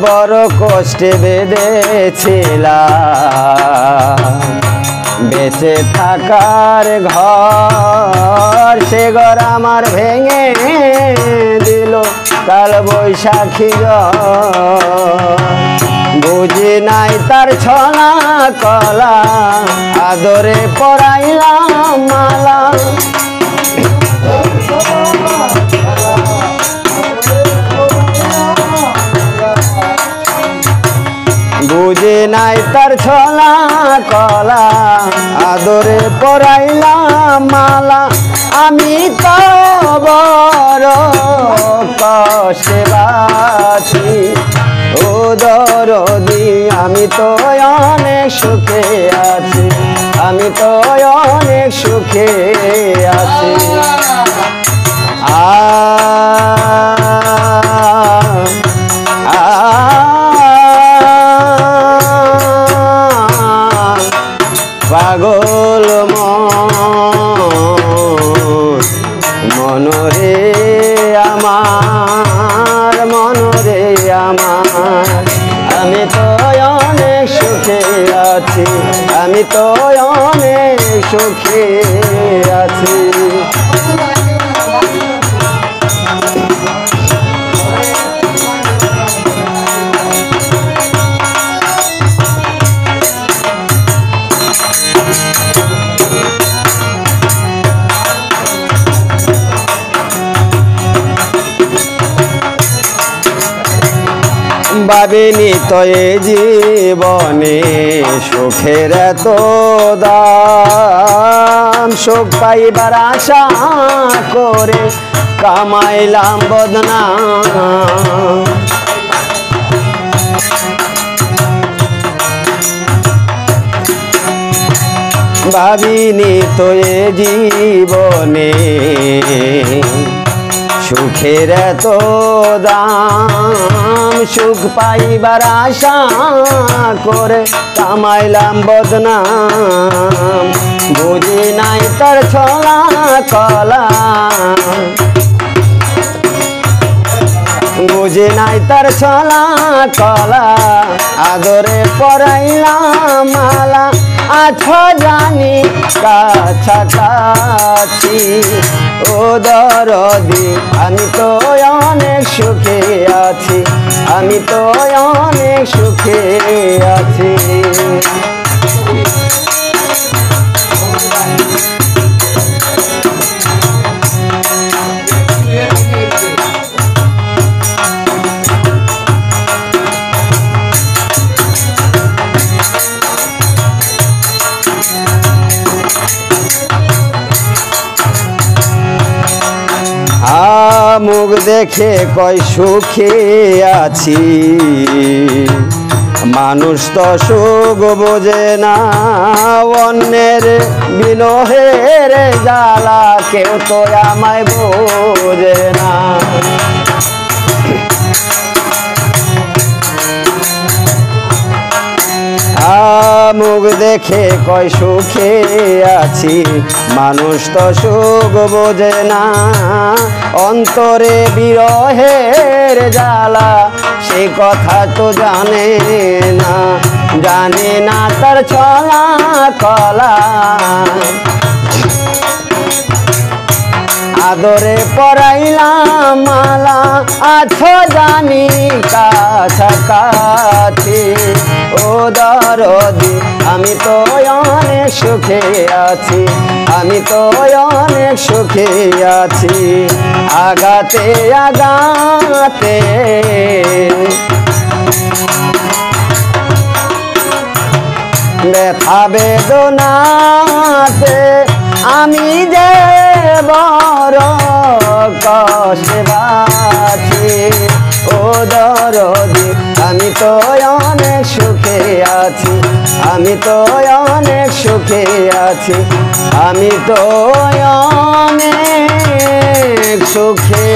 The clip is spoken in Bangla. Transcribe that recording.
বড় কষ্টে বেঁধেছিলাম বেঁচে থাকার ঘর, সে ঘর আমার ভেঙে দিল কাল বৈশাখী বুঝি নাই তার ছলা কলা, আদরে পরাইলাম মালা। বুঝি নাই তার ছলা কলা, আদরে পরাইলাম মালা। আমি তো বড় কষ্টে বাঁচি ও দরদি, আমি তো অনেক সুখে আছি, আমি তো অনেক সুখে আছি। পাগল মনরে আমার, মনরে আমার, আমি তো অনেক সুখে আছি, আমি তো অনেক সুখে আছি। ভাবিনি তো এ জীবনে সুখের এত দাম, সুখ পাইবার আশা করে কামাইলাম বদনাম। ভাবিনি তো এ জীবনে সুখের এত দাম, সুখ পাইবার আশা করে কামাইলাম বদনাম। বুঝি নাই তার ছলা কলা, বুঝি নাই তার ছলা কলা, আদরে পরাইলাম মালা। আছো জানি কাছাকাছি ও দরদি, আমি তো অনেক সুখে আছি, আমি তো অনেক সুখে আছি। মুখ দেখে কয় সুখে আছি, মানুষ তো সুখ বোঝে না, অন্যের বিরহের জ্বালা কেউ তো আমায় বোঝে না। মুখ দেখে কয় সুখে আছি, মানুষ তো সুখ বোঝে না, অন্তরে বিরহের জ্বালা সে কথা তো জানে না, জানে না তার ছলা কলা, আদরে পরাইলাম মালা। আছো জানি কাছাকাছি ও দরদি, আমি তো অনেক সুখে আছি, আমি তো অনেক সুখে আছি। আগাতে আগাতে ব্যথা বেদনাতে আমি যে বড় কষ্টে বাঁচি ও দরদি, আমি তো অনেক সুখে আছি, আমি তো অনেক সুখে আছি, আমি তো অনেক সুখে